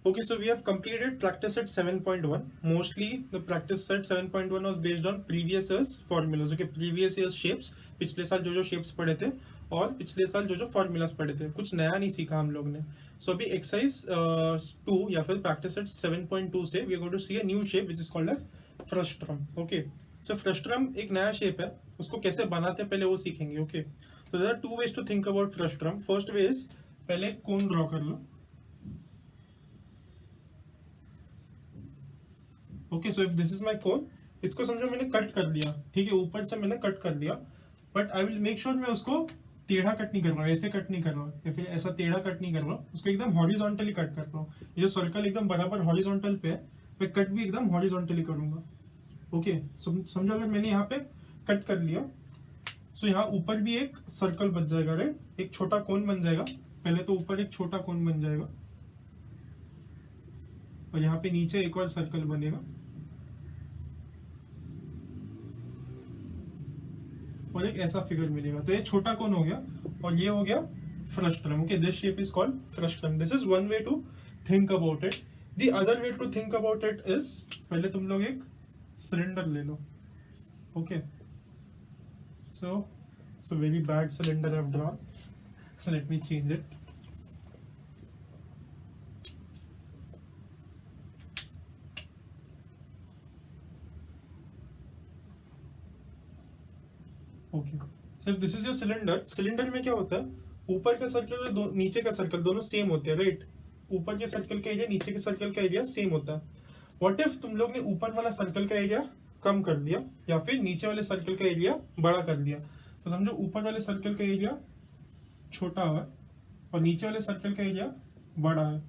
Okay, so we have completed practice set 7.1. Mostly the practice set 7.1 was based on previous year's formulas. Okay, previous year's shapes, पिछले साल जो जो shapes पढ़े थे और पिछले साल जो जो formulas पढ़े थे, कुछ नया नहीं सीखा हम लोग ने. So अभी exercise 2 या फिर practice set 7.2 से we are going to see a new shape which is called as frustrum. Okay, so frustrum एक नया shape है, उसको कैसे बनाते हैं पहले वो सीखेंगे. Okay, so there are two ways to think about frustrum. First way is पहले cone draw कर लो. Okay, so if this is my cone, इसको समझो मैंने कट कर दिया, ठीक है, ऊपर से मैंने कट कर दिया, but I will make sure मैं उसको टेढ़ा कट नहीं कर रहा हूँ, ऐसे कट नहीं कर रहा हूँ या फिर ऐसा टेढ़ा कट नहीं कर रहा हूँ, उसको एकदम हॉरिजॉन्टली कट कर रहा हूँ. ये जो सर्कल एकदम बराबर हॉरिजॉन्टल पे है, मैं कट भी एकदम हॉरिजॉन्टली करूंगा. ओके, समझो अगर मैंने यहाँ पे कट कर लिया, सो यहाँ ऊपर भी एक सर्कल बच जाएगा, राइट, एक छोटा कोन बन जाएगा. पहले तो ऊपर एक छोटा कोन बन जाएगा और यहाँ पे नीचे एक और सर्कल बनेगा और एक ऐसा फिगर मिलेगा. तो ये छोटा कोन हो गया और ये हो गया frustum. Okay, this shape is called frustum. This is one way to think about it. The other way to think about it is, पहले तुम लोग एक सिलेंडर ले लो. Okay, so very bad cylinder I have drawn. Let me change it. Okay, so this is your cylinder. Cylinder में क्या होता है, ऊपर का सर्कल और नीचे का सर्कल दोनों सेम होते हैं, राइट. ऊपर के सर्कल का एरिया, नीचे के सर्कल का एरिया सेम होता है. व्हाट इफ तुम लोग ने ऊपर वाला सर्कल का एरिया कम कर दिया या फिर नीचे वाले सर्कल का एरिया बड़ा कर दिया. तो समझो ऊपर वाले सर्कल का एरिया छोटा है और नीचे वाले सर्कल का एरिया बड़ा है,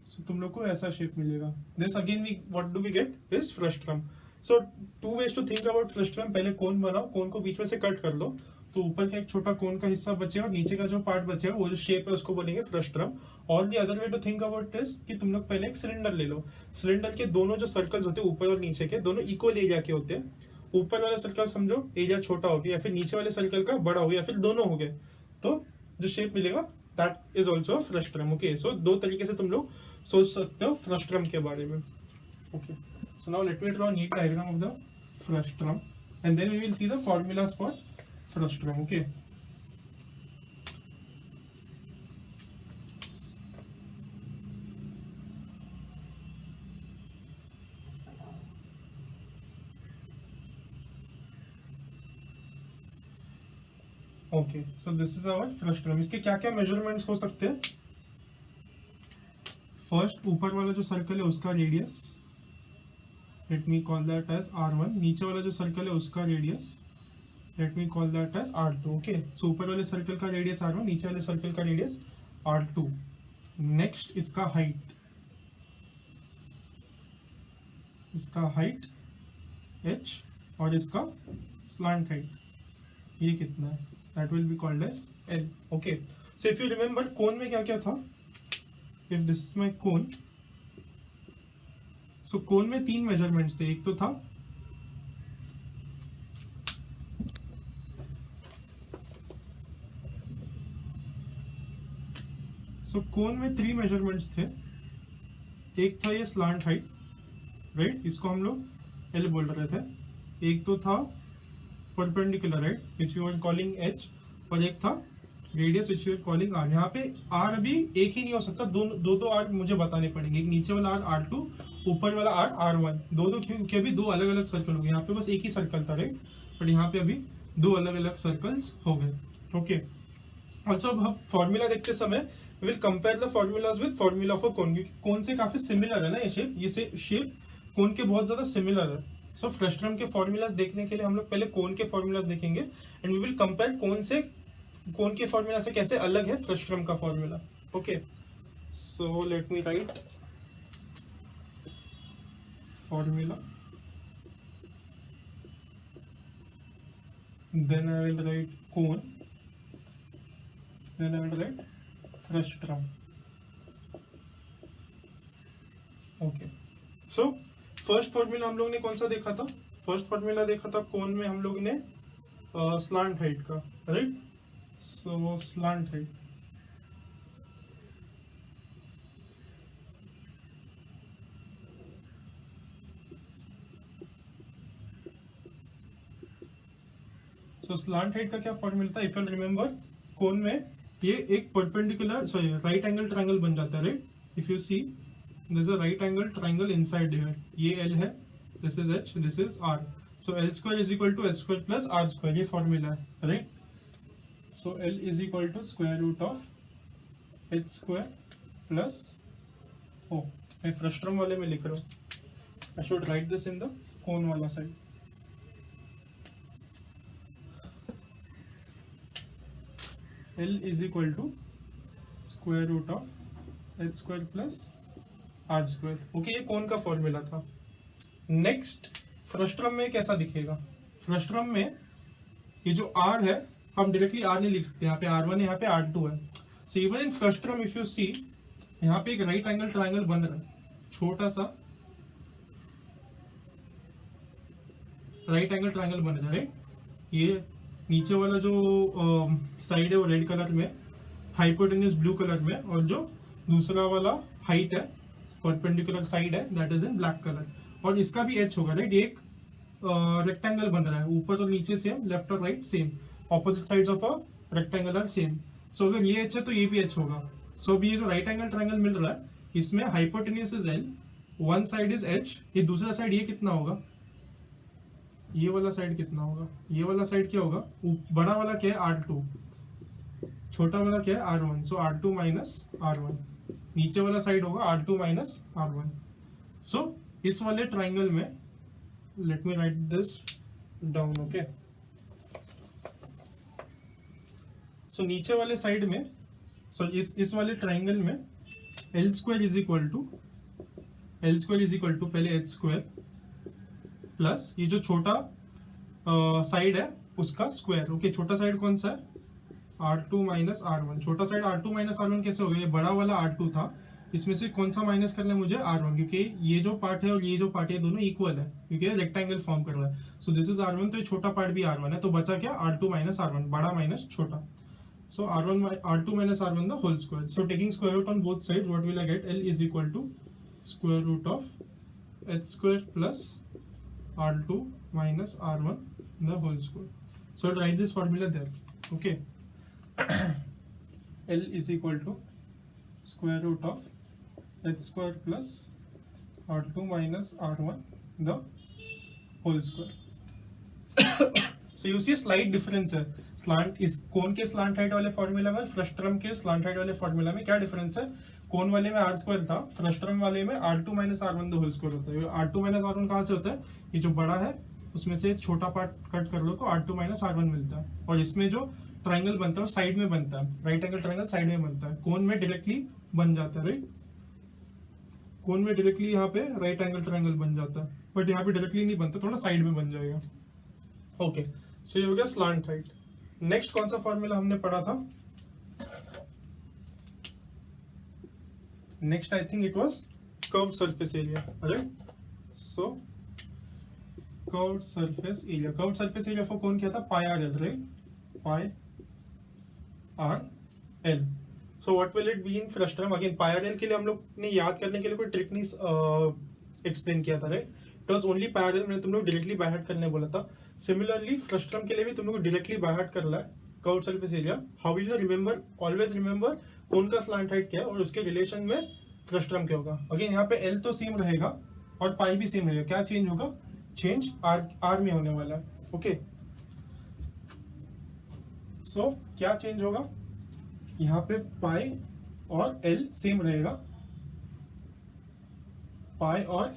सो तुम लोग को ऐसा शेप मिलेगा. This again we what do we get this frustum. So two ways to think about frustum. पहले कोन बनाओ, कोन को बीच में से कट कर लो, तो ऊपर का एक छोटा कोन का हिस्सा बचेगा और नीचे का जो पार्ट बचेगा वो जो शेप है उसको बोलेंगे फ्रस्ट्रम. और the other way to think about is कि तुम लोग पहले एक सिलेंडर ले लो. सिलेंडर के दोनों जो सर्कल्स होते हैं ऊपर और नीचे के, दोनों इक्वल एरिया के होते हैं. ऊपर वाला सर्कल समझो एरिया छोटा हो गया या फिर नीचे वाले सर्कल का बड़ा हो गया या फिर दोनों हो गए, तो जो शेप मिलेगा that is also frustum. Okay, so दो तरीके से तुम लोग सोच सकते हो फ्रस्ट्रम के बारे में. Okay, so now let me draw a neat diagram of the frustrum and then we will see the formulas for frustrum. Okay, okay, so this is our frustrum. इसके क्या क्या मेजरमेंट्स हो सकते हैं. फर्स्ट, ऊपर वाला जो सर्कल है उसका radius, let me call that as r1. नीचे वाला जो सर्कल है उसका radius, let me call that as r2. Okay, so ऊपर वाले सर्कल का रेडियस r1, नीचे वाले सर्कल का रेडियस r2. नेक्स्ट इसका हाइट, h और इसका स्लांट हाइट, ये कितना है, that will be called as l. Okay, so if you remember cone में क्या क्या था, if this is my cone, so cone में तीन मेजरमेंट्स थे. एक तो था कोन में 3 मेजरमेंट्स थे. एक था ये स्लांट हाइट, राइट, इसको हम लोग एल बोल रहे थे. एक तो था perpendicular height which we were calling H, और एक था radius which we were calling R. यहाँ पे आर अभी एक ही नहीं हो सकता, दो आर मुझे बताने पड़ेंगे. एक नीचे वाला आर R2, ऊपर वाला R1. दो क्योंकि अभी दो अलग अलग सर्कल हो गए. यहाँ पे बस एक ही सर्कल था, राइट, बट यहाँ पे अभी दो अलग अलग सर्कल्स हो गए. ओके, ऑल्सो अब हम फॉर्मूला देखते समय will compare the formulas with formula of a cone, क्योंकि कोन से काफी सिमिलर है ना ये शेप. ये शेप कोन के बहुत ज्यादा सिमिलर है. सो फ्रस्ट्रम के फॉर्मूलाज देखने के लिए हम लोग पहले कोन के फॉर्मूलाज देखेंगे एंड वी विल कंपेयर कोन के फॉर्मूला से कैसे अलग है फ्रस्ट्रम का formula. Okay, so let me right formula, then I will write cone, then I will write frustrum. Okay, so first formula हम लोग ने कौन सा देखा था. फर्स्ट फॉर्मूला देखा था कोन में हम लोग ने स्लांट हाइट का, राइट. सो स्लांट हाइट, सो स्लांट हाइट का क्या फॉर्मूला था? इफ यू रिमेंबर, कोन में ये एक perpendicular sorry right angle triangle बन जाता है, right? If you see this is a right angle triangle inside here, ये एल है, this is H, this is R, so L square is equal to H square plus R square, ये formula है, right? So L is equal to square root of H square plus, oh मैं frustum वाले में लिख रहा हूँ, I should right this in the cone वाला side. L is equal to square root of h square plus r square. Okay, ये कौन का फॉर्मूला था? नेक्स्ट फ्रस्ट्रम में कैसा दिखेगा? फ्रस्ट्रम में ये जो r है, हम डायरेक्टली r नहीं लिख सकते, यहाँ पे r1 है, यहाँ पे r2 है. So even in frustum if you see, यहाँ पे एक राइट एंगल ट्रायंगल बन रहा है, छोटा सा राइट एंगल ट्रायंगल बन रहा है, राइट? ये नीचे वाला जो साइड है वो रेड कलर में, हाइपोटेन्यूज ब्लू कलर में, और जो दूसरा वाला हाइट है परपेंडिकुलर साइड है that is in black colour. और इसका भी एच होगा, राइट? एक रेक्टेंगल बन रहा है, ऊपर और नीचे सेम, लेफ्ट और right same, opposite sides of a rectangle are same. So अगर ये एच है तो ये भी एच होगा. सो अभी ये जो राइट एंगल ट्रायंगल मिल रहा है, इसमें hypotenuse is L, one side is H, ये दूसरा साइड ये कितना होगा? ये वाला साइड कितना होगा? ये वाला साइड क्या होगा? बड़ा वाला क्या है? R2, छोटा वाला क्या है? R1. सो R2 माइनस R1. नीचे वाला साइड होगा R2 माइनस R1. सो इस वाले ट्राइंगल में, let me write this down, okay? So नीचे वाले साइड में, सो इस वाले ट्राइंगल में L square is equal to पहले एच स्क्वायर प्लस ये जो छोटा साइड है उसका स्क्वायर. ओके, छोटा साइड कौन सा है? R2 minus R1. छोटा साइड R2 माइनस R1 कैसे हो गया? ये बड़ा वाला R2 था, इसमें से कौन सा माइनस करना है मुझे? R1, क्योंकि ये जो पार्ट है और ये जो पार्ट है दोनों इक्वल है, क्योंकि रेक्टेंगल फॉर्म कर रहा है. सो दिस इज R1, तो ये छोटा पार्ट भी R1 है, तो बचा क्या? R2 माइनस R1, बड़ा माइनस छोटा. So R2 minus R1 the whole square. So taking square root on both sides, what will I get? L is equal to square root of H square plus R2 minus R1 the whole square. So I'll write this formula there. Okay. L is equal to square root of h square plus R2 minus R1 the whole square. So you see slight difference है. Slant इस कोन के slant height वाले formula में, frustum के slant height वाले formula में क्या difference है? कोन वाले में आर स्क्वायर था, फ्रस्ट्रम वाले में R2 minus R1 the whole square होता है. R2 माइनस R1 कहाँ से होता है? ये जो बड़ा है उसमें से छोटा पार्ट कट कर लो तो R2 माइनस R1 मिलता है. और इसमें जो ट्राइंगल बनता है वो साइड में बनता है, राइट एंगल ट्राइंगल साइड में बनता है. कोन में डायरेक्टली बन जाता है, राइट? कोन में डायरेक्टली यहाँ पे राइट एंगल ट्राइंगल बन जाता है, बट यहाँ पे डायरेक्टली नहीं बनता, थोड़ा साइड में बन जाएगा. ओके, सो ये हो गया स्लांट हाइट. नेक्स्ट कौन सा फॉर्मूला हमने पढ़ा था? Next I think it was curved surface area, right? So curved surface area, curved surface area for cone क्या था? Pi R L, right? Pi R L. So what will it be in frustum? Again pi R L के लिए हम लोग ने याद करने के लिए कोई ट्रिक नहीं एक्सप्लेन किया था, right? It was only pi R L. मैंने तुम लोग डायरेक्टली बाय हार्ट करने बोला था. सिमिलरली फ्रस्ट्रम के लिए भी तुम लोग डायरेक्टली बाय हार्ट कर रहा है curved surface area. How will you remember? Always remember cone का स्लांट हाइट क्या है और उसके रिलेशन में फ्रस्ट्रम क्या होगा. अगेन यहाँ पे एल तो सेम रहेगा और पाई भी सेम रहेगा. क्या चेंज होगा? चेंज आर में होने वाला है. ओके, सो क्या चेंज होगा? यहाँ पे पाई और एल सेम रहेगा, पाई और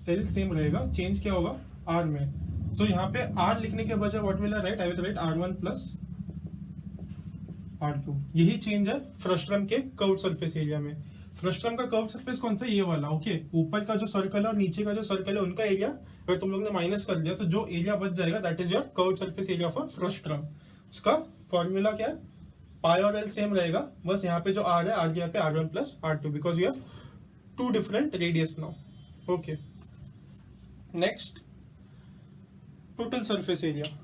एल सेम रहेगा. चेंज क्या होगा? आर में. सो यहाँ पे आर लिखने के बजाय what will I right? I will right R1 plus R2. यही चेंज है फ्रस्ट्रम के कर्व्ड सरफेस एरिया में. फ्रस्ट्रम का कर्व्ड सरफेस कौन सा? ये वाला. ओके, ऊपर का जो सर्कल है और नीचे का जो सर्कल है उनका एरिया अगर तुम लोग ने माइनस कर दिया तो जो एरिया बच जाएगा that is your curved surface area for frustum. उसका फॉर्मूला क्या है? पाई और एल सेम रहेगा, बस यहाँ पे जो आर है, आर के यहाँ पे R1 plus R2 because you have two different radius now. Okay, next total surface area.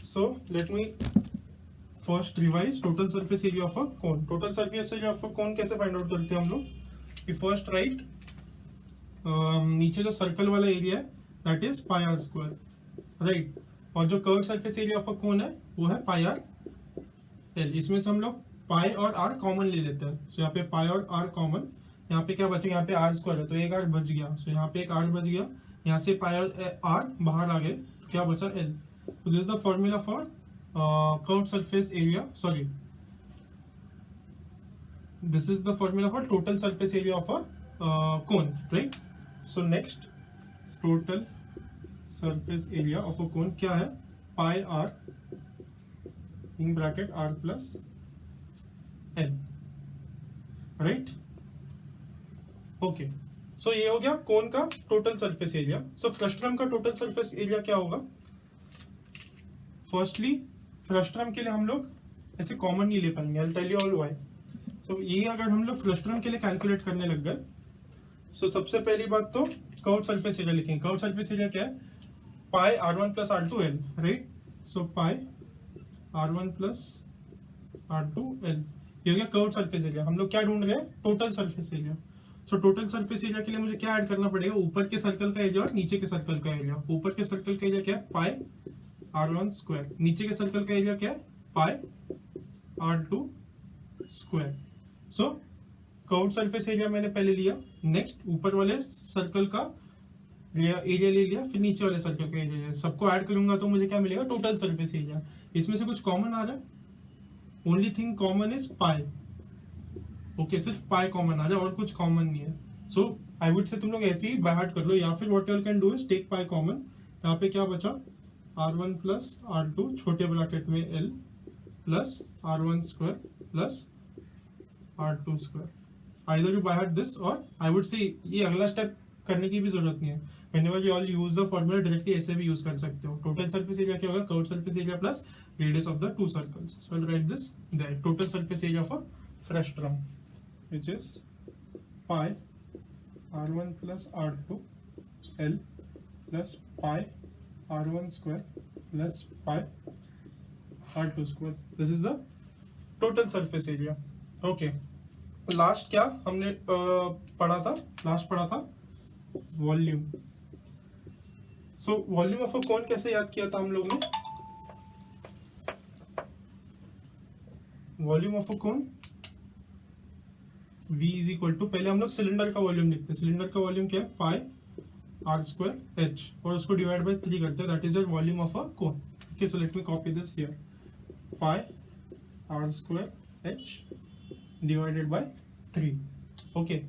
So let me first revise total surface area of a cone. Total surface area of a cone कैसे find out करते हैं हम लोग? We first write नीचे जो circle वाला area है that is pi R square, right. और जो curve surface area of a cone है वो है पाई आर एल। इसमें से हम लोग पाई और आर कॉमन ले लेते हैं, सो यहाँ पे पाई और आर कॉमन, यहाँ पे क्या बचेगा, यहाँ पे आर स्क्वायर है तो एक आर बच गया, सो यहाँ पे एक आर बच गया, यहाँ से पाई और आर बाहर आ गए तो क्या बचा एल। तो this is the formula for curve surface area, sorry this is the formula for total surface area of a cone, right? So next, total surface area of a cone क्या है, pi r in bracket r plus l, right? Okay, so ये हो गया कोन का total surface area. सो frustum का total surface area क्या होगा? Firstly frustum के लिए हम लोग ऐसे कॉमन नहीं ले पाएंगे, I'll tell you all why। तो ये अगर हम लोग फ्रस्ट्रम के लिए कैलकुलेट करने लग गए, सो सबसे पहली बात तो कर्व सरफेस एरिया लिखेंगे। कर्व सरफेस एरिया क्या है, pi r1 plus r2 l, right. So pi r1 plus r2 l, ये हो गया कर्व सरफेस एरिया। हम लोग क्या ढूंढ रहे हैं, total surface area. So total surface area के लिए मुझे क्या ऐड करना पड़ेगा, ऊपर के सर्कल का एरिया और नीचे के सर्कल का एरिया। ऊपर के सर्कल का एरिया क्या है, पाई r1 स्क्वायर, नीचे के सर्कल का एरिया क्या है, पाई r2 स्क्वायर। सो कर्व्ड सरफेस एरिया मैंने पहले लिया, नेक्स्ट ऊपर वाले सर्कल का एरिया ले लिया, फिर नीचे वाले सर्कल का एरिया, सबको ऐड करूंगा तो मुझे क्या मिलेगा, टोटल सरफेस एरिया। इसमें से कुछ कॉमन आ रहा है, only thing common is pi, okay, सिर्फ पाई कॉमन आ रहा है और कुछ कॉमन नहीं है। सो आई वुड से तुम लोग ऐसे ही बाय हार्ट कर लो, या फिर what you can do is take pi common. यहाँ पे क्या बचा, r1 प्लस r2 छोटे ब्रैकेट में l plus r1 square plus r2 square. Either you by heart this, और आई वुड से ये अगला स्टेप करने की भी जरूरत नहीं है। Whenever you all use the formula directly ऐसे भी यूज कर सकते हो। टोटल सरफेस एरिया क्या होगा, curved surface area plus radius of the two circles. So I will write this there, total surface area of a frustum which is pi r1 plus r2 l plus pi r1 square plus pi r2 square. This is the total surface area, okay. Last क्या हमने पढ़ा था, volume. So volume of a cone कैसे याद किया था हम लोग ने, volume of a cone V is equal to, पहले हम लोग सिलेंडर का वॉल्यूम लिखते हैं। सिलेंडर का वॉल्यूम क्या है, पाई r स्क्वायर h, और उसको डिवाइड बाय 3 करते हैं, that is the volume of a cone. Okay, so let me copy this here, pi r square h divided by 3, okay.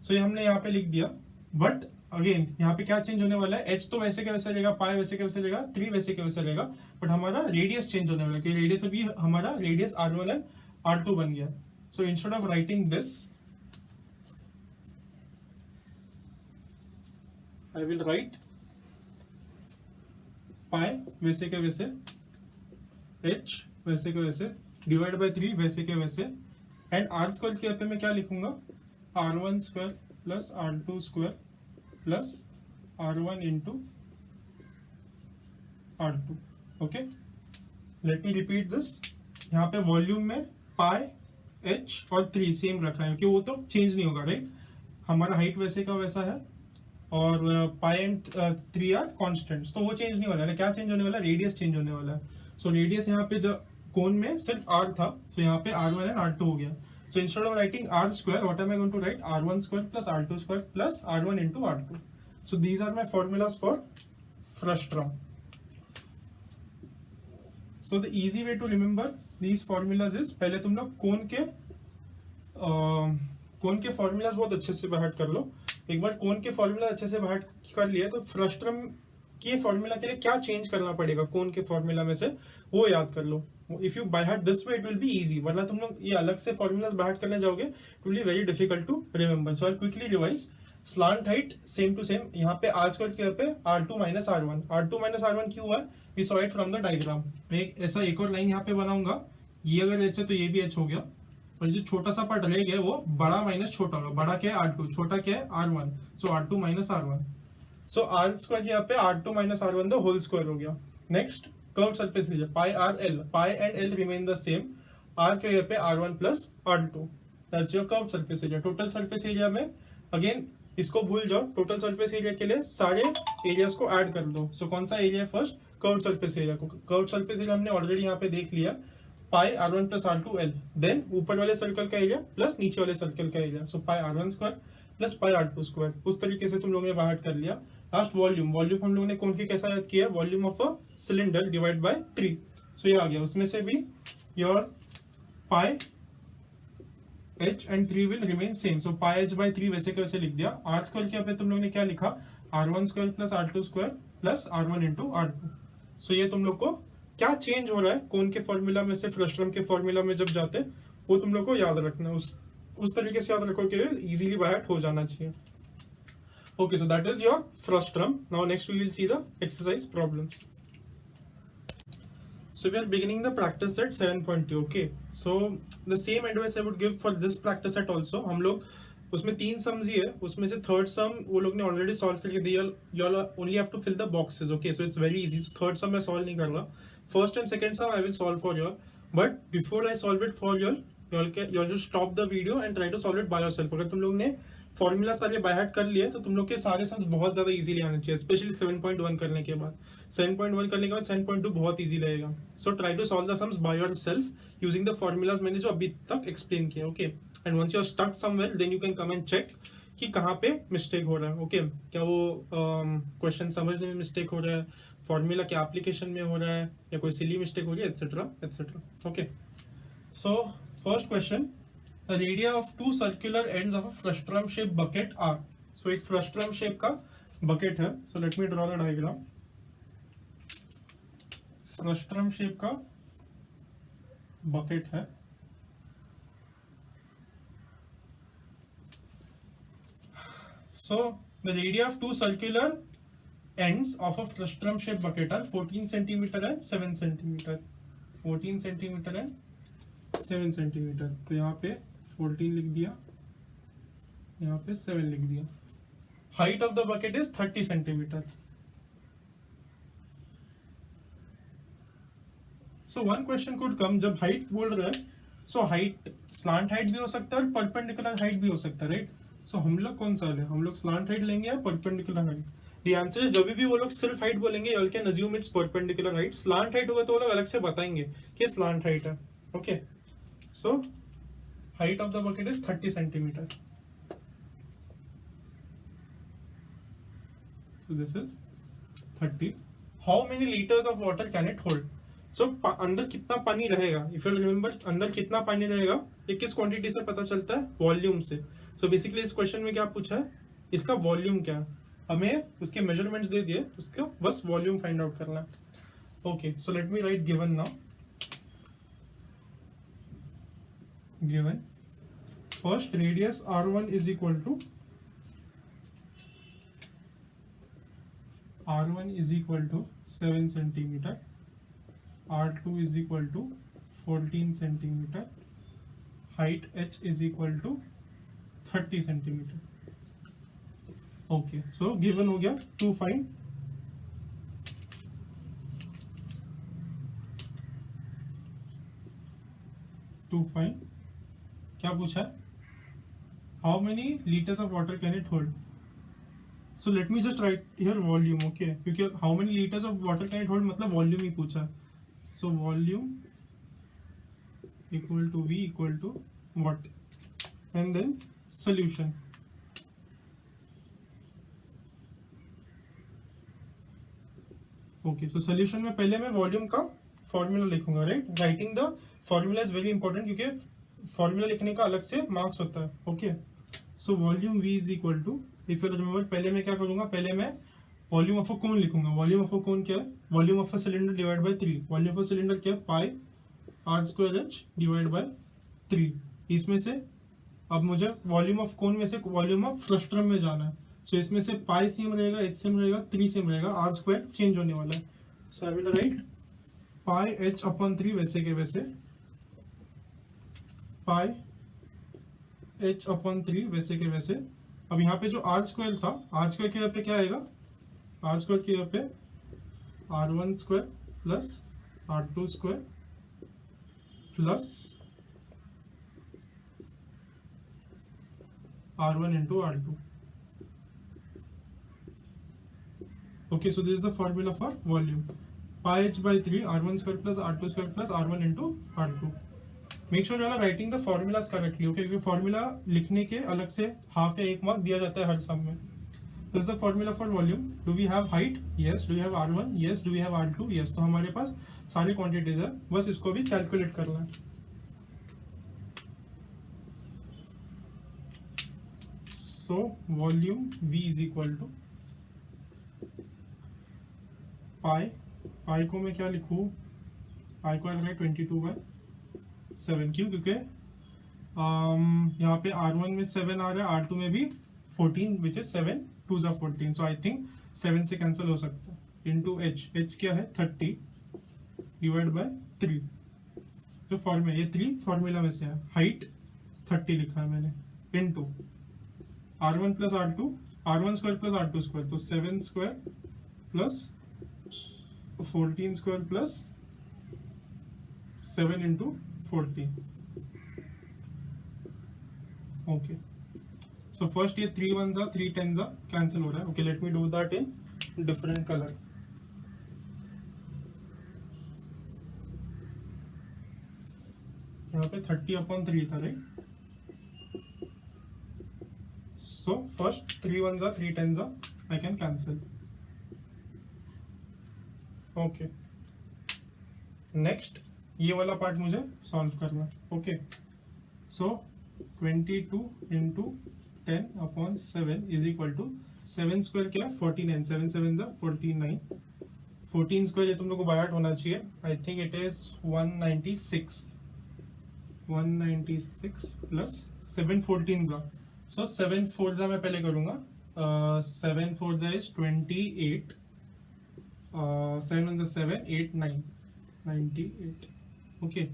So ये हमने यहाँ पे लिख दिया, बट अगेन यहाँ पे क्या चेंज होने वाला है, h तो वैसे का वैसे रहेगा, पाई वैसे का वैसे रहेगा, 3 वैसे का वैसे रहेगा, बट हमारा रेडियस चेंज होने वाला है, क्योंकि रेडियस अभी हमारा रेडियस r1 एंड r2 बन गया। So instead of writing this I will write pi वैसे के वैसे, h वैसे के वैसे, डिवाइड बाय 3 वैसे के वैसे, एंड r स्क्वायर के पे मैं क्या लिखूंगा, r1 square plus r2 square plus r1 into r2, okay. Let me repeat this, यहाँ पे वॉल्यूम में पाई h और 3 सेम रखा है, क्योंकि वो तो चेंज नहीं होगा, राइट। हमारा हाइट वैसे का वैसा है, और पाई एंड 3 आर कांस्टेंट, सो वो चेंज नहीं होने वाला। क्या चेंज होने वाला, रेडियस चेंज होने वाला है। सो रेडियस यहाँ पे जो कोन में सिर्फ r था, सो यहाँ पे r1 एंड r2 हो गया। So instead of writing r square, what am I going to write? r1 square plus r2 square plus r1 into r2. So these are my formulas for frustrum. So the easy way to remember these formulas is, पहले तुम लोग कोन के formulas बहुत अच्छे से बाहर कर लो। एक बार कोन के फॉर्मूला अच्छे से बाहर कर लिए तो फ्रस्ट्रम के फॉर्मूला के लिए क्या चेंज करना पड़ेगा कोन के फॉर्मूला में से, वो याद कर लो। If you by heart this way it will be easy, वरना तुम लोग ये अलग से फॉर्मूलाज बाय हार्ट करने जाओगे, it will be very difficult to remember. So I quickly revise, slant height same to same, यहाँ पे r स्क्वायर के पे r2 माइनस r1 क्यों हुआ, we saw it from the diagram. मैं ऐसा एक और लाइन यहाँ पे बनाऊंगा, ये अगर h है तो ये भी h हो गया, और जो छोटा सा पार्ट रह गया वो बड़ा माइनस छोटा होगा। बड़ा क्या है r2, छोटा क्या है r1, सो r2 माइनस r1। सो r स्क्वायर यहाँ पे r2 minus r1 the whole square हो गया। Next curved surface area, pi r l, pi and l remain the same, r के यहाँ पे r1 plus r2, that's your curved surface area. Total surface area में again इसको भूल जाओ, total surface area के लिए सारे एरियाज को ऐड कर दो। सो कौन सा एरिया है फर्स्ट, कर्व सरफेस एरिया को, कर्व सरफेस एरिया हमने ऑलरेडी यहाँ पे देख लिया, पाई r1 प्लस r2l, देन ऊपर वाले सर्कल का एरिया प्लस नीचे वाले सर्कल का एरिया, सो pi r1 square plus pi r2 square. उस तरीके से तुम लोगों ने बाहर कर लिया। लास्ट वॉल्यूम, वॉल्यूम हम लोगों ने कौन की कैसा याद किया, volume of a cylinder divide by 3, so ये आ गया। उसमें से भी your pi h and 3 will remain same, so pi h by 3 वैसे कैसे लिख दिया। r स्क्वायर के पे तुम लोगों ने क्या लिखा, r1 square plus r2 square plus r1 into r2। सो ये तुम लोग को क्या चेंज हो रहा है कौन के फॉर्मूला में से फ्रस्ट्रम के फॉर्मूला में जब जाते हैं, वो तुम लोग को याद रखना, उस तरीके से याद रखो कि इजीली बाय हार्ट हो जाना चाहिए। Okay, so that is your frustum. Now next we will see the exercise problems. So we are beginning the practice set 7.2. Okay, so the same advice I would give for this practice set also. हम लोग उसमें 3 sums ही है, उसमें से third सम वो लोग ने already solve करके दिया, you all only have to fill the boxes. Okay, so it's very easy. Third सम मैं सॉल्व नहीं कर रहा, first and second some I will solve for you all, but before I solve it for you all just stop the video and try to solve it by yourself. अगर तुम लोग ने formula सारे by heart कर लिए तो तुम लोग के सारे सम्स बहुत ज्यादा इजीली आने चाहिए, स्पेशली 7.1 करने के बाद। 7.1 करने के बाद 7.2 बहुत इजी रहेगा। So try to solve the sums by yourself using the formulas मैंने जो अभी तक एक्सप्लेन किया। Okay, and once you are stuck somewhere then you can come and check कि कहाँ पे मिस्टेक हो रहा है। ओके, क्या वो क्वेश्चन समझने में मिस्टेक हो रहा है, फॉर्मूला के एप्लीकेशन में हो रहा है, या कोई सिली मिस्टेक हो रही है, etcetera etcetera. Okay, so first question, the radii of two circular ends of a frustrum shaped bucket are, so एक frustrum shape का bucket है, so let me draw the diagram। frustrum shape का bucket है, so the radii of two circular ends of a frustrum shaped bucket are 14 centimeter and 7 centimeter, 14 centimeter and 7 centimeter। तो यहाँ पे 14 लिख दिया, यहाँ पे 7 लिख दिया। Height of the bucket is 30 centimetre. So one question could come, जब हाइट बोल रहा है, सो हाइट स्लांट हाइट भी हो सकता है और परपेंडिकुलर हाइट भी हो सकता है, राइट। सो हम लोग कौन सा लें, हम लोग स्लांट हाइट लेंगे या perpendicular height. The answer is जब भी वो लोग सिर्फ हाइट बोलेंगे you can assume it's perpendicular height. Slant height होगा तो वो लोग अलग से बताएंगे कि स्लांट हाइट है। Okay, so height of the bucket is 30 centimeter. So this is 30. How many liters of water can it hold? So अंदर कितना पानी रहेगा, if you remember अंदर कितना पानी रहेगा ये किस क्वांटिटी से पता चलता है, वॉल्यूम से। So basically इस क्वेश्चन में क्या पूछा है, इसका वॉल्यूम क्या है, हमें उसके मेजरमेंट्स दे दिए, उसका बस वॉल्यूम फाइंड आउट करना है। Okay, so let me right given now. Given first radius r1 is equal to r1 is equal to 7 centimeter, r2 is equal to 14 centimeter, height h is equal to 30 centimeter। okay, so given हो गया, to find क्या पूछा है, how many liters of water can it hold? So let me just write here volume, okay, क्योंकि how many liters of water can it hold मतलब volume ही पूछा है। So volume equal to V equal to what, and then solution। okay, so solution में पहले मैं volume का formula लिखूंगा, right. Writing the formula is very important क्योंकि formula लिखने का अलग से मार्क्स होता है। Okay, so volume V is equal to, if you remember पहले मैं क्या करूंगा, पहले मैं वॉल्यूम ऑफ अ कोन लिखूंगा। वॉल्यूम ऑफ अ कोन क्या है, volume of a cylinder divide by 3। Volume of a cylinder क्या है, पाई r square h divide by 3। इसमें से अब मुझे वॉल्यूम ऑफ कोन में से वॉल्यूम ऑफ फ्रस्ट्रम में जाना है। सो इसमें से पाई सेम रहेगा, h सेम रहेगा, 3 सेम रहेगा, r स्क्वायर चेंज होने वाला है। So I will write pi h upon 3 वैसे के वैसे, पाई h अपॉन 3 वैसे के वैसे। अब यहाँ पे जो r स्क्वायर था, r स्क्वायर के यहाँ पे क्या आएगा, r स्क्वायर के यहाँ पे r1 square plus r2 square plus r1 into r2। Okay, so this is the formula for volume. Pi h by 3 r1 square plus r2 square plus r1 into r2. Make sure you are writing the formulas correctly. Okay, क्योंकि formula लिखने के अलग से half या 1 mark दिया जाता है हर सम में. This is the formula for volume. Do we have height? Yes. Do we have r1? Yes. Do we have r2? Yes. तो हमारे पास सारे क्वांटिटीज है, बस इसको भी कैलकुलेट करना है. So volume V is equal to पाई को मैं क्या लिखूं, पाई को लगा 22/7. क्यों? क्योंकि यहाँ पे R1 में 7 आ रहा है, R2 में भी 14 which is 7 2s are 14. So I think 7 से कैंसिल हो सकता है. इंटू एच क्या है 30 डिवाइड बाय 3. जो फॉर्मूला ये 3 फॉर्मूला में से है. हाइट 30 लिखा है मैंने, into R1 plus R2, R1 square plus R2 square, तो 7 square plus 14 square plus 7 into 14. Okay, so first ये 3 1s 3 10s कैंसिल हो रहा है. Okay, late me do that in different colour. यहाँ पे 30/3 था, right? So first 3 1s 3 10s I can cancel. Okay. Next ये वाला पार्ट मुझे सॉल्व करना. Okay, so 22 into 10/7 is equal to 7 square क्या 49, 7 7 49, 14 स्क्वायर ये तुम लोग को बाय हार्ट होना चाहिए. आई थिंक इट इज 196 प्लस 7 14 सो 7 4 मैं पहले करूंगा. 7 4 is 28, 7 1 7 8 9 98. Okay,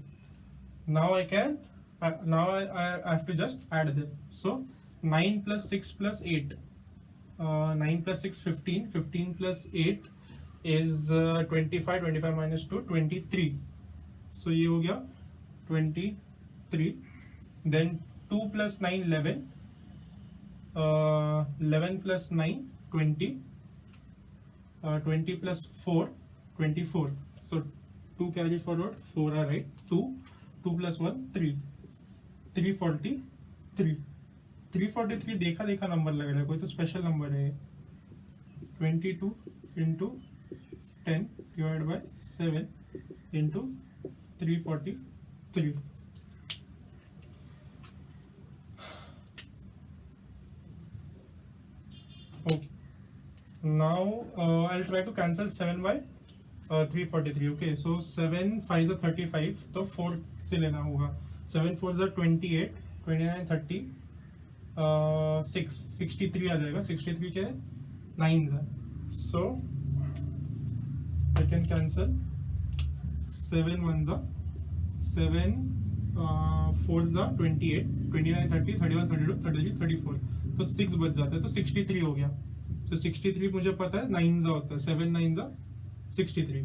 now I can I have to just add them. So 9 plus 6 plus 8, 9 plus 6 15, 15 plus 8 is 25, 25 minus 2 23. So ये हो गया 23. Then 2 plus 9 11, 11 plus 9 20, 20 plus 4 24. So 2 carry forward, 4 are right. 2 plus 1 3, 343. 343 देखा number लग रहा है, कोई तो स्पेशल नंबर है. 22 into 10 divide by 7 into 343. Okay, now I'll try to cancel 7 by 343. Okay, so 7 5 is 35, तो 4 से लेना होगा. 7 4 is 28, 29 30, 6 63 आ जाएगा. 63 क्या है 9 है. So I can cancel 7 1 7 4 28, 29 30, 31 32 33 34, तो 6 बच जाता है, तो 63 हो गया. So 63 मुझे पता है 9 होता है, 7 9 63.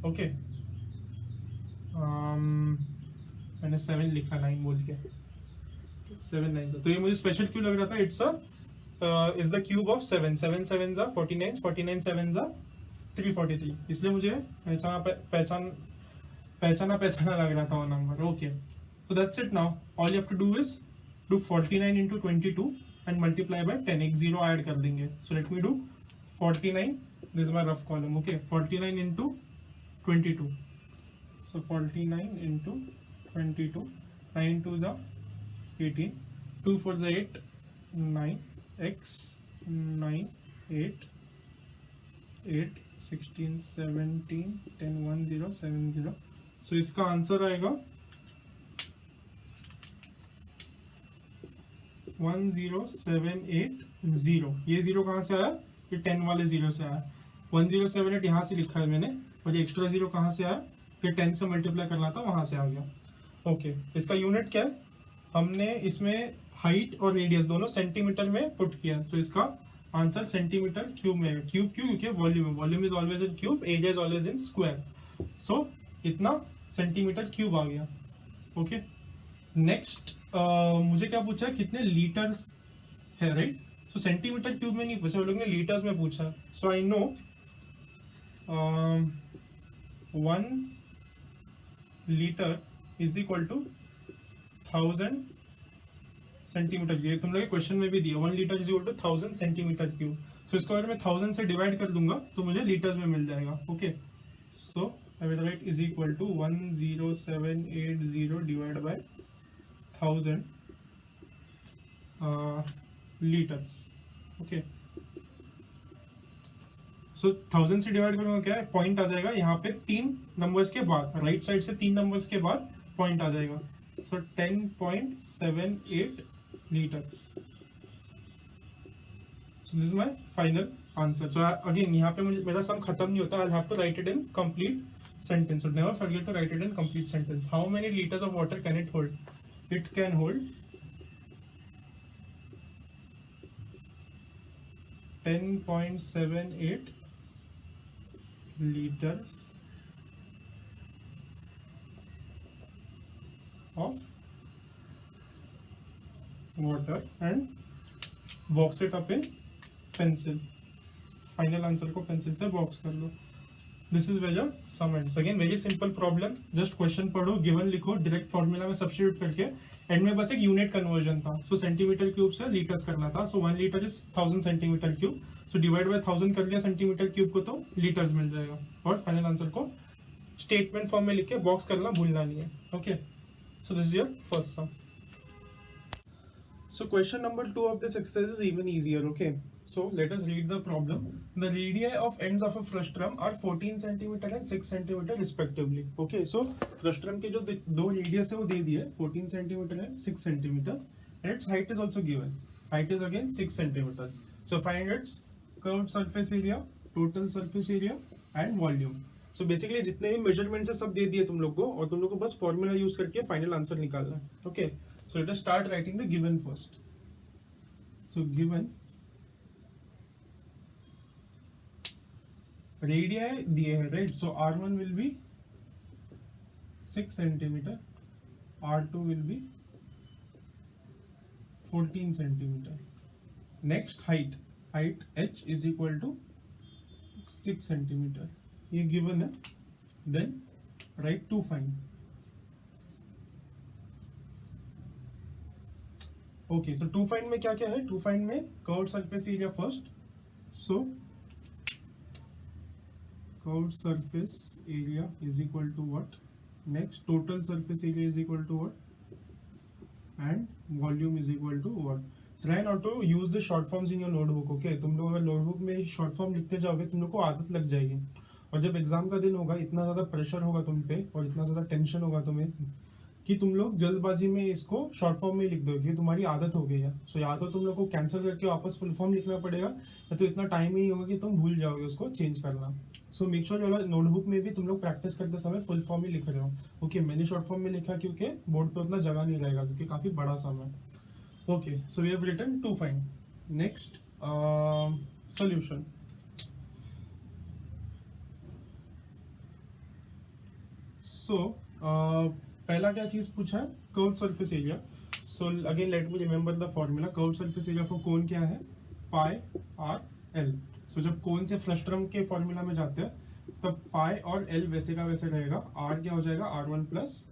ओके, मैंने 7 लिखा 9 बोल के, 7 9 तो ये मुझे स्पेशल क्यों लग रहा था. It's is the cube of 7, 7 7 49, 49 7 343, इसलिए मुझे पहचाना लग रहा था वो number. Okay, so that's it. Now all you have to do is do 49 into 22 and multiply by 10. एक 0 ऐड कर देंगे. So let me do 49. This is my rough column. Okay, 49 into 22. So 49 into 22. 9 2s are 18. 2 4s are 8. 9 x 9 8 8 16 17 10 1 0 7 0. So इसका answer आएगा 10780. ये 0 कहाँ से आया, ये 10 वाले 0 से आया. 1078 यहाँ से लिखा है मैंने, और ये एक्स्ट्रा 0 कहाँ से आया, फिर 10 से मल्टीप्लाई करना था, वहां से आ गया. ओके, इसका यूनिट क्या है, हमने इसमें हाइट और रेडियस दोनों सेंटीमीटर में पुट किया, तो इसका आंसर सेंटीमीटर क्यूब में है. क्यूब क्यों, क्योंकि volume is always in cube, area is always in square. So इतना सेंटीमीटर क्यूब आ गया. ओके, नेक्स्ट मुझे क्या पूछा, कितने लीटर्स है, right. So so centimetre cube में नहीं पूछा, वो लोग ने लीटर्स में पूछा. So I know 1 litre is equal to 1000 centimetre. ये तुम लोग क्वेश्चन में भी दिया, 1 litre is equal to 1000 centimetre cube. So इसको अगर मैं 1000 से डिवाइड कर दूंगा तो मुझे लीटर्स में मिल जाएगा. Okay, so I will write is equal to 10780 divide by 1000 litres. Okay, so 1000 से डिवाइड करूंगा क्या है, पॉइंट आ जाएगा यहाँ पे 3 नंबर्स के बाद, राइट साइड से 3 नंबर्स के बाद पॉइंट आ जाएगा. So 10.78 litres. So this is my final answer. So again यहाँ पे मुझे मेरा सम खत्म नहीं होता. I have to write it in complete sentence. So never forget to write it in complete sentence. How many liters of water can it hold? It can hold 10.78 liters of water and box it up in pencil. Final answer को pencil से box कर लो. This is where sum end. Again very simple problem. Just question पढ़ो, given लिखो, direct formula में substitute करके end में बस एक यूनिट कन्वर्जन था. सो सेंटीमीटर क्यूब से लीटर्स करना था. So 1 litre is 1000 centimetre cube. So divide by 1000 कर दिया सेंटीमीटर क्यूब को तो लीटर्स मिल जाएगा. और फाइनल आंसर को स्टेटमेंट फॉर्म में लिख के बॉक्स करना भूलना नहीं है. Okay, so this is your first sum. So question number 2 of this exercise is even easier. Okay, so let us read the problem. The radii of ends of a frustrum are 14 centimeter and 6 centimeter respectively. Okay, so frustrum के जो दो radius है वो दे दिए 14 centimeter and 6 centimeter. And its height is also given. Height is again 6 centimeter. So find its curved surface area, total surface area and volume. So basically जितने भी measurements है सब दे दिए तुम लोग को, और तुम लोग को बस formula use करके final answer निकालना है. Okay. So let us start writing the given first. So given radii दिए है, right? So R1 will be 6 centimeter, R2 will be 14 centimeter. Next height h is equal to 6 centimeter. ये given है. Then write to find. Okay, so to find में क्या क्या है? To find में curved surface area first. So curved surface area is equal to what? Next total surface area is equal to what? And volume is equal to what? Try not to use the short forms in your notebook. Okay, तुम लोग अगर notebook में short form लिखते जाओगे तुम लोग को आदत लग जाएगी. और जब एग्जाम का दिन होगा इतना ज्यादा प्रेशर होगा तुम पे और इतना ज्यादा टेंशन होगा तुम्हें कि तुम लोग जल्दबाजी में इसको शॉर्ट फॉर्म में लिख दोगे. तुम्हारी आदत हो गई है. सो या तो तुम लोग को कैंसिल करके वापस फुल फॉर्म लिखना पड़ेगा, या तो इतना टाइम ही नहीं होगा कि तुम भूल जाओगे उसको चेंज करना. So make sure your notebook में भी तुम लोग प्रैक्टिस करते समय फुल फॉर्म ही लिख रहे हो. ओके, मैंने शॉर्ट फॉर्म में लिखा क्योंकि बोर्ड पे उतना जगह नहीं रहेगा क्योंकि काफी बड़ा सम है. Okay, so we have written to find. Next solution. So पहला क्या चीज पूछा है? Curved surface area. So again let me remember the formula. Curved surface area for cone क्या है? पाई आर एल. सो जब कोन से फ्रस्ट्रम के फॉर्मूला में जाते हैं तब पाई और एल वैसे का वैसे रहेगा. आर क्या हो जाएगा? R1 plus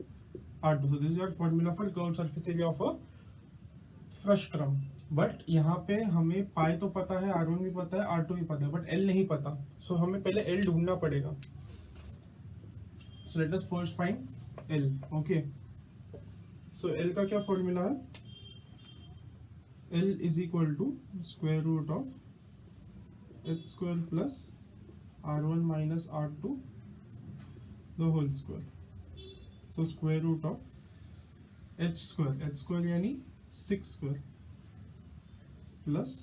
R2. So this is your formula for curved surface area of a frustum. But यहाँ पे हमें पाई तो पता है, R1 भी पता है, R2 भी पता है, बट एल नहीं पता. सो हमें पहले एल ढूंढना पड़ेगा. So let us first find L. Okay, so L का क्या फॉर्मूला है? L is equal to square root of H square plus R1 minus R2 the whole square. So square root of H square यानी 6 square plus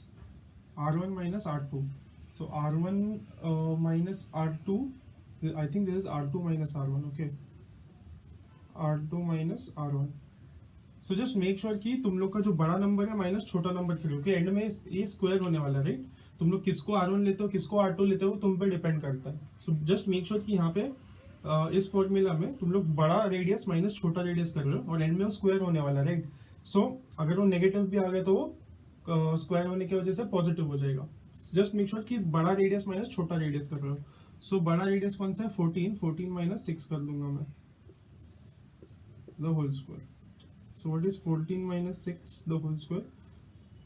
R1 minus R2. So R1 minus R2, I think this is R2 minus R1. Okay, R2 minus R1. So just make sure कि तुम लोग का जो बड़ा number है minus छोटा number के लिए एंड में ये स्क्वायर होने वाला है, राइट? तुम लोग किसको R1 लेते हो किसको R2 लेते हो तुम पे डिपेंड करता है. सो जस्ट मेक श्योर कि यहाँ पे इस फॉर्मूला में तुम लोग बड़ा रेडियस माइनस छोटा रेडियस कर रहे हो और एंड में वो स्क्वायर होने वाला है, राइट? सो अगर वो नेगेटिव भी आ गया तो वो स्क्वायर होने की वजह से पॉजिटिव हो जाएगा। जस्ट मेक श्योर कि बड़ा रेडियस माइनस छोटा रेडियस कर रहे हो। सो बड़ा रेडियस कौन सा है 14, 14 माइनस 6 कर दूंगा मैं, the whole square. So what is 14 minus 6 the whole square,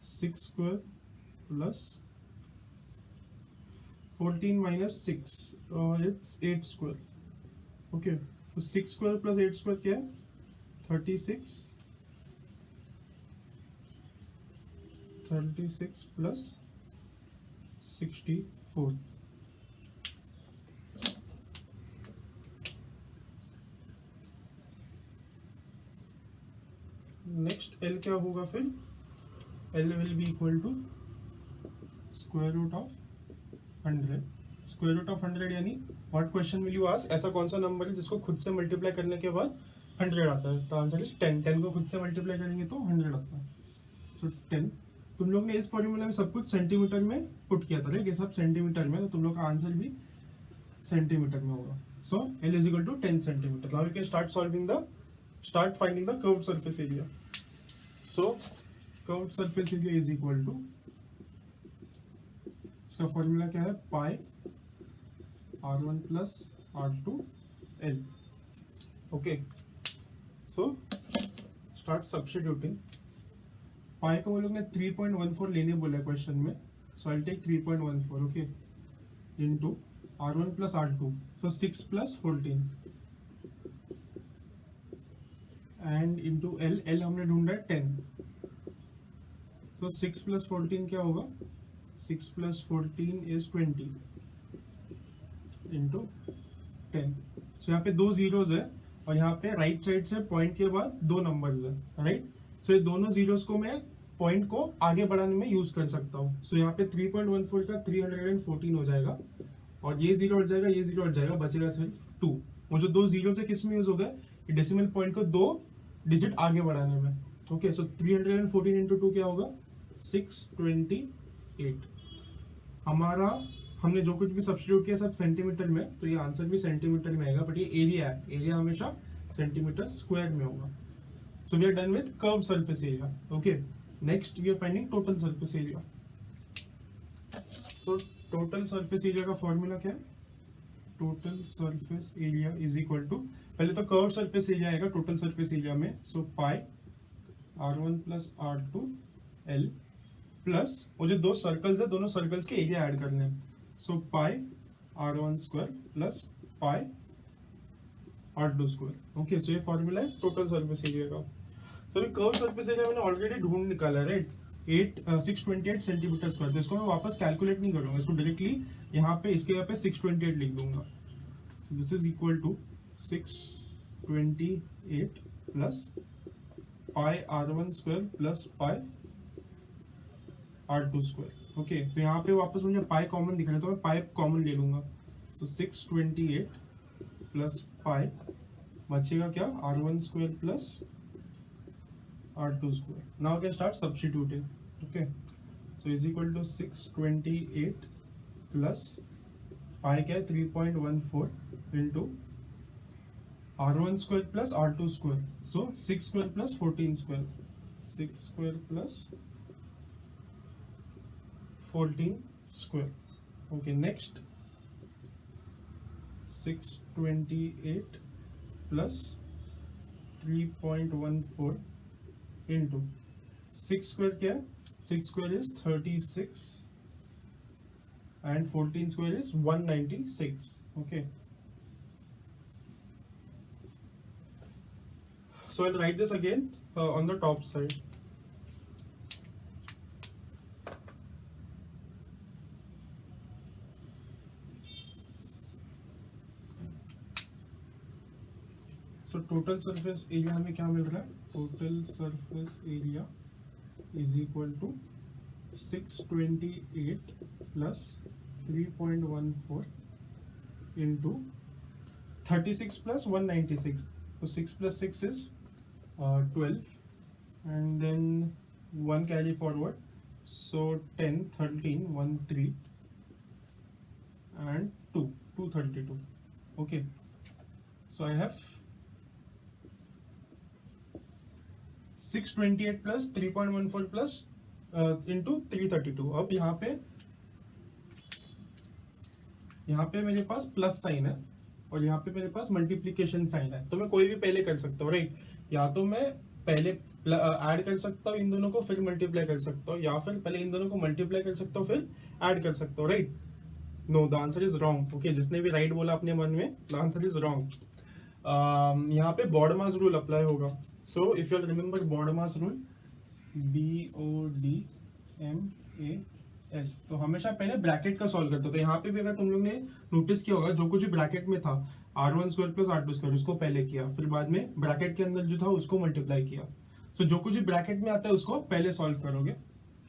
6 square plus 14 minus 6 it's 8 square. Okay, तो 6 स्क्वायर प्लस 8 स्क्वायर क्या है 36, 36 प्लस 64। नेक्स्ट एल क्या होगा फिर, L will be equal to square root of 100। Square root of 100 यानी what question will you ask, ऐसा कौन सा नंबर है जिसको खुद से मल्टीप्लाई करने के बाद 100 आता है। तो आंसर इज 10। 10 को खुद से मल्टीप्लाई करेंगे तो 100 आता है। सो 10। तुम लोग ने इस फॉर्मूला में सब कुछ सेंटीमीटर में पुट किया था, राइट? ये सब सेंटीमीटर में, तो तुम लोग का आंसर भी सेंटीमीटर में होगा। So L is equal to 10 centimetre. Now you can start finding the curved surface area. So curved surface area is equal to, इसका फॉर्मूला क्या है, pi r1 plus r2 l। Okay, so start substituting. Pi को वो लोग ने 3.14 लेने बोला है क्वेश्चन में, so I take 3.14, okay, into r1 plus r2, so 6 plus 14 and into l, l हमने ढूंढा है 10, तो 6 प्लस 14 क्या होगा, 6 प्लस 14 इज 20 इंटू 10। सो यहाँ पे दो जीरोज है और यहाँ पे राइट साइड से पॉइंट के बाद दो नंबर्स है, राइट? सो ये दोनों जीरोस को मैं पॉइंट को आगे बढ़ाने में यूज कर सकता हूँ। सो यहाँ पे 3.14 का 314 हो जाएगा और ये जीरो हट जाएगा, ये जीरो हट जाएगा, बचेगा सिर्फ 2। वो जो दो जीरो से किस में यूज हो गए, डेसिमल पॉइंट को दो डिजिट आगे बढ़ाने में। ओके, सो 314 इंटू 2 क्या होगा, 628। हमारा हमने जो कुछ भी सब्स्टिट्यूट किया सब सेंटीमीटर में, तो ये आंसर भी सेंटीमीटर में आएगा, बट ये एरिया है, एरिया हमेशा सेंटीमीटर स्क्वायर में होगा। So we are done with curved surface area. Okay, next we are finding total surface area. So total surface area का फॉर्मूला क्या है, total surface area is equal to, पहले तो curved surface area आएगा total surface area में, so pi r1 plus r2 l plus वो जो दो सर्कल्स है, दोनों सर्कल्स के एरिया ऐड करने हैं, so pi r1 square plus pi r2 square. Okay, so ये फॉर्मूला है टोटल सरफेस एरिया का। तो अभी कर्व सरफेस एरिया मैंने ऑलरेडी ढूंढ निकाला है, राइट? 628 centimetre square. तो इसको मैं वापस कैलकुलेट नहीं करूंगा, इसको डायरेक्टली यहाँ पे इसके यहाँ पे 628 लिख दूंगा। This is equal to 628 plus pi r1 square plus pi r2 square. Okay, तो यहाँ पे वापस मुझे पाई कॉमन दिख रहा है, तो मैं पाई कॉमन ले लूंगा। सो 628 प्लस पाई, बचेगा क्या, r1 square plus r2 square. Now I can start substituting. Okay, so is equal to 628 plus pi क्या है 3.14 into r1 square plus r2 square. So 6 square plus 14 square. 6 square plus 14 square. Okay, next 628 plus 3.14 into 6 square क्या है, 6 square is 36 and 14 square is 196. Okay, so I'll write this again on the top side. So total surface area हमें क्या मिल रहा है, total surface area is equal to 628 plus 3.14 into 36 plus 196. So 6 plus 6 is 12 and then 1 carry forward, so 10, 13, 1, 3 and 2, 232. Okay, so I have 628 plus 3.14 plus into 332। अब यहाँ पे मेरे पास plus sign है और यहाँ पे मेरे पास मल्टीप्लीकेशन साइन है, तो मैं कोई भी पहले कर सकता हूँ, राइट। या तो मैं पहले ऐड कर सकता हूँ इन दोनों को, फिर मल्टीप्लाई कर सकता हूँ, या फिर पहले इन दोनों को मल्टीप्लाई कर सकता हूँ फिर ऐड कर सकता हूँ, right. No, the answer is wrong. Okay, जिसने भी राइट बोला अपने मन में, द आंसर इज रॉन्ग। यहाँ पे बॉडमास रूल अप्लाई होगा। सो if you remember BODMAS rule, BODMAS, तो हमेशा पहले ब्रैकेट का सॉल्व करते थे। यहाँ पे भी अगर तुम लोग ने नोटिस किया होगा, जो कुछ भी ब्रैकेट में था R1 square plus R2 square, उसको पहले किया, फिर बाद में ब्रैकेट के अंदर जो था उसको मल्टीप्लाई किया। सो जो कुछ भी ब्रैकेट में आता है उसको पहले सॉल्व करोगे,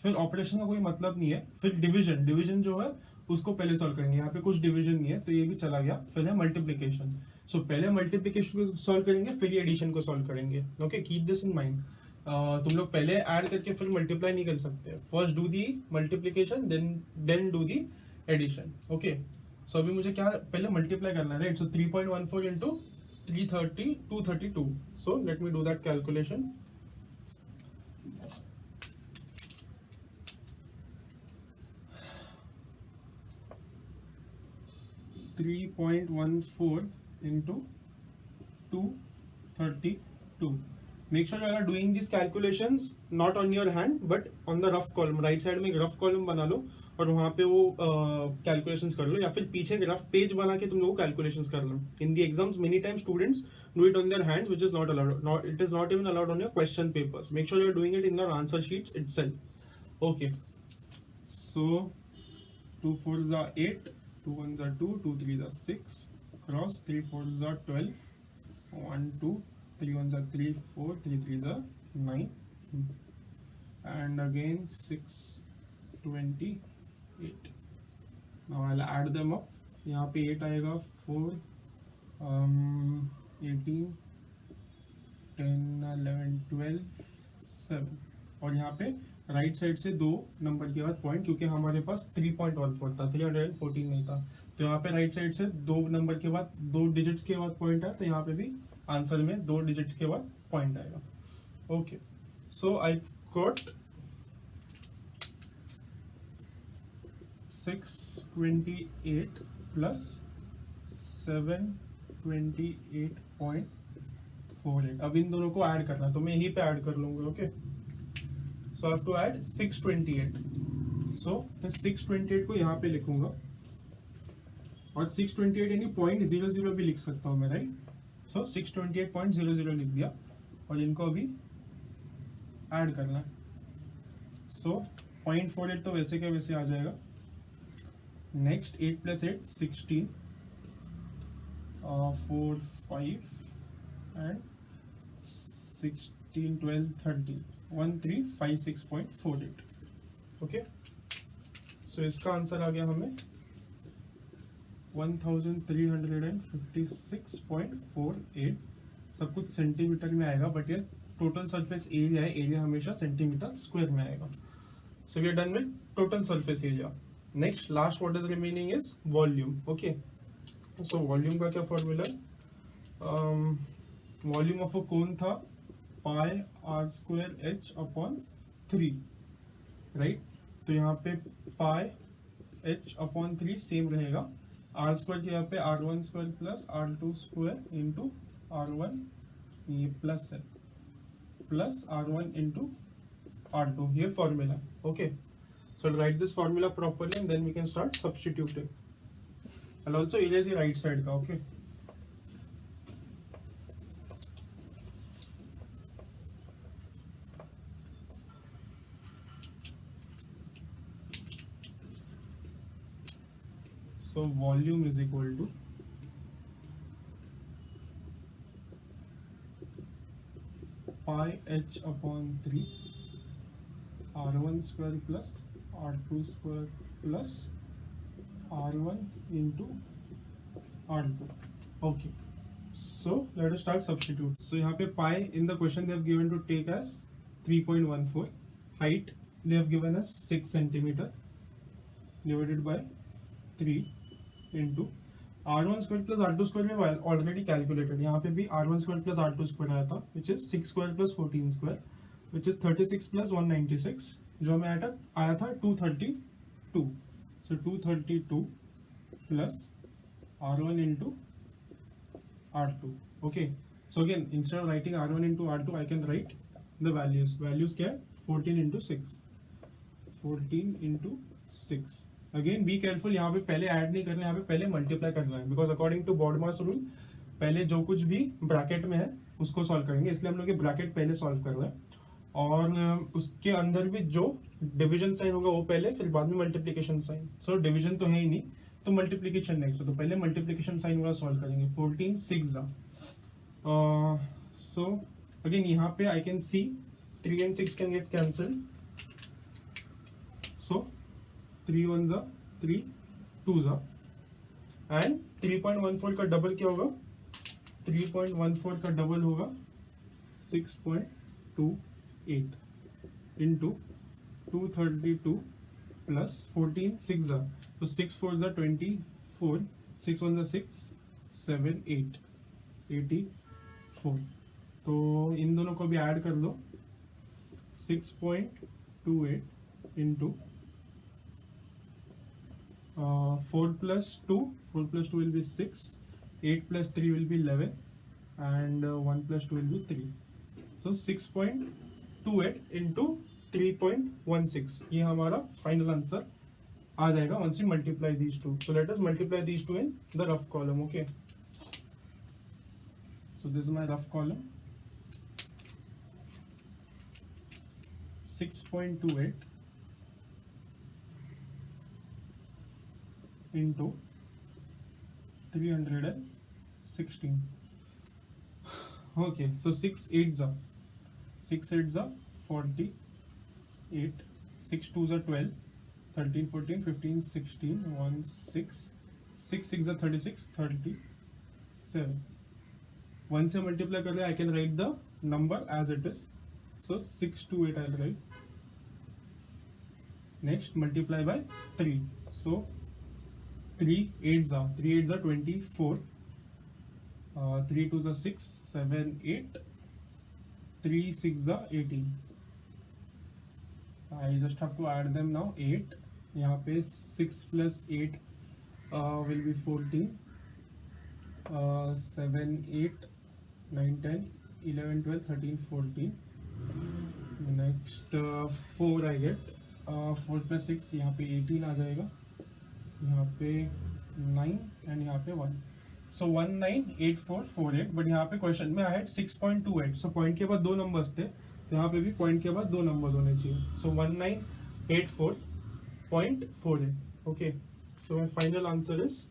फिर ऑपरेशन का कोई मतलब नहीं है, फिर डिवीजन जो है उसको पहले सॉल्व करेंगे। यहाँ पे कुछ डिवीजन नहीं है तो ये भी चला गया। फिर है मल्टीप्लीकेशन, सो पहले मल्टीप्लीकेशन को सॉल्व करेंगे फिर ये एडिशन को सॉल्व करेंगे। Okay, keep this in mind. तुम लोग पहले ऐड करके फिर मल्टीप्लाई नहीं कर सकते, first do the multiplication then do the addition. Okay, so अभी मुझे क्या पहले मल्टीप्लाई करना है, right. So 3.14 into 330 232। So let me do that calculation. .14 into 232. Make sure you are doing these calculations not on your hand but on the rough column. Right side में एक rough column बना लो और वहां पे वो calculations कर लो, या फिर पीछे एक रफ पेज बना के तुम लोग कैलकुलेशंस कर लो। In the exams many time students do it on their hands, which is not allowed. It is not even allowed on your question papers. Make sure you are doing it in your answer sheets itself. Okay, so 2 4s are 8, 2 1s are 2, 2 3s are 6, cross 3 4s are 12, 1 2, 3 1s are 3 4, 3 3s are 9, and again 6 28. Now I'll add them up. यहाँ पे 8 आएगा, 4 18 10 11 12 7, और यहाँ पे right side से 2 number के बाद point, क्योंकि हमारे पास 3.14 था, 314 नहीं था, तो यहाँ पे राइट साइड से 2 नंबर के बाद 2 डिजिट्स के बाद पॉइंट है, तो यहाँ पे भी आंसर में 2 डिजिट्स के बाद पॉइंट आएगा। Okay, so I got 628 plus 728.48। अब इन दोनों को ऐड करना, तो मैं यहीं पे ऐड कर लूंगा। Okay, so I have to add 628। सो मैं 628 को यहाँ पे लिखूंगा, और 628 यानी .00 भी लिख सकता हूँ मैं, राइट। सो 628.00 लिख दिया, और इनको अभी ऐड करना है। सो 0.48 तो वैसे के वैसे आ जाएगा। Next 8 + 8 16, 4 5 and 16 12 13, 1356.48। ओके, सो इसका आंसर आ गया हमें 1356.48। सब कुछ सेंटीमीटर में आएगा, बट ये टोटल सरफेस एरिया है, एरिया हमेशा सेंटीमीटर स्क्वायर में आएगा। So we are done with total surface area. Next last what is remaining is volume. Okay, so volume का क्या फॉर्मूला है? वॉल्यूम ऑफ अ कोन था πr²h/3, राइट। तो यहाँ पे πh/3 सेम रहेगा। आर स्क्वायर के यहाँ पे R1 square plus R2 square into R1, ये प्लस है, प्लस R1 इंटू R2, ये formula. Okay, so I'll write this formula properly and then we can start substituting. I'll also erase the right side ka. Okay, so volume is equal to πh/3 R1 square plus R2 square plus R1 into R2. Okay, so let us start substitute. So यहाँ पे pi in the question they have given to take as 3.14. Height they have given us 6 centimeter divided by 3 into R1 square plus R2 square में already calculated. यहाँ पे भी R1 square plus R2 square आया था, which is 6 square plus 14 square, which is 36 plus 196, जो हमें आया था 232, so 232 plus R1 into R2. Okay, so again instead of writing R1 into R2 I can write the values क्या है 14 into 6, 14 into 6. Again be careful, यहाँ पे पहले add नहीं करना है, यहाँ पे पहले मल्टीप्लाई करना है, because according to BODMAS rule पहले जो कुछ भी ब्रैकेट में है उसको सॉल्व करेंगे, इसलिए हम लोग ये ब्रैकेट पहले सॉल्व कर रहे हैं, और उसके अंदर भी जो डिवीजन साइन होगा वो पहले, फिर बाद में मल्टीप्लीकेशन साइन. सो डिवीजन तो है ही नहीं, तो मल्टीप्लीकेशन नेक्स्ट, तो पहले मल्टीप्लीकेशन साइन वाला सॉल्व करेंगे. 14 6 सो अगेन यहाँ पे I can see 3 and 6 can get cancelled, so 3 1s 3 2s and 3.14 का डबल क्या होगा, 3.14 का डबल होगा 6.28 इंटू 232 प्लस 14 6 तो 6 4s 24, 6 1s 6 7 8 84. तो इन दोनों को भी ऐड कर दो, 6.28 into 4 plus 2 will be 6, 8 plus 3 will be 11 and 1 plus 2 will be 3. So 6.28 into 3.16, ये हमारा फाइनल आंसर आ जाएगा once we multiply these two. So let us multiply these two in the rough column. Okay, so this is my rough column. 6.28 into 316. Okay, so 6 8s are 48, 6 2s are 12, 13 14 15 16 1 6 6 6 are 36 37. 1 से multiply कर ले, I can write the number as it is, so 628 I'll write. Next multiply by 3, so 3 8s are 24, 3 2s are 6 7 8, 3 6s are 18. I just have to add them now. 8, यहाँ पे 6 plus 8 will be 14, 7 8 9 10 11 12 13 14. Next 4 I get, 4 plus 6 यहाँ पे 18 आ जाएगा, यहाँ पे 9 and यहाँ पे 1. सो 198448, but यहाँ पे क्वेश्चन में आया 6.28, सो पॉइंट के बाद दो नंबर्स थे, तो यहाँ पे भी पॉइंट के बाद दो नंबर्स होने चाहिए. सो 1984.48. Okay, so my final answer is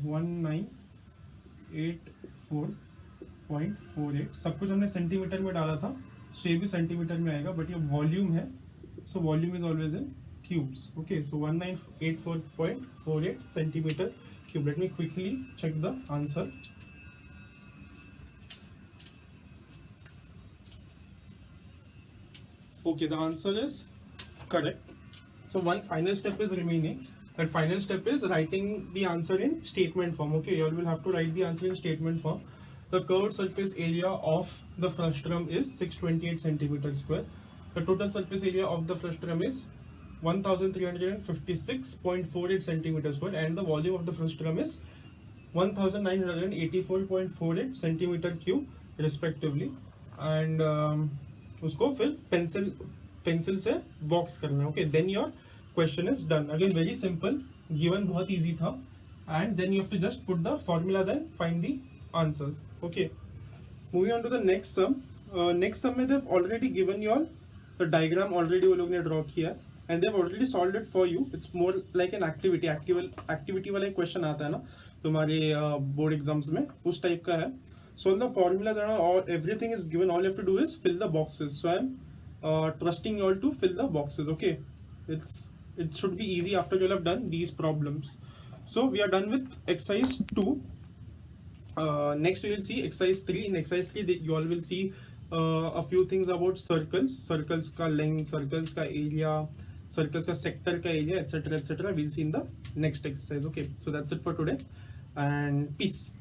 1984.48. सब कुछ हमने सेंटीमीटर में डाला था, सो ये भी सेंटीमीटर में आएगा, बट ये वॉल्यूम है, so volume is always in cubes. Okay, so 1984.48 centimeter cube. Let me quickly check the answer. Okay, the answer is correct. So one final step is remaining. That final step is writing the answer in statement form. Okay, you all will have to write the answer in statement form. The curved surface area of the frustrum is 628 centimeters square. The total surface area of the frustrum is 1356.48 centimeters square, and the volume of the frustrum is 1984.48 centimeter cube respectively. And उसको फिर pencil से box करना है. Okay, then your question is done. Again very simple, given बहुत easy था, and then you have to just put the formulas and find the answers. Okay, moving on to the next sum. Next sum में they have already given your the diagram, already वो लोग ने draw किया है, and they've already solved it for you. It's more like an activity वाला एक question आता है ना तुम्हारे बोर्ड एग्जाम्स में, उस टाइप का है. solve the formulas and all, everything is given. All you have to do is fill the boxes. So I'm trusting you all to fill the boxes. Okay, it should be easy after you all have done these problems. So we are done with exercise 2. Next we will see exercise 3. In exercise 3 you all will see a few things about circles का length, circles का area, circles का sector का area, etc. We'll see in the next exercise. Okay, so that's it for today, and peace.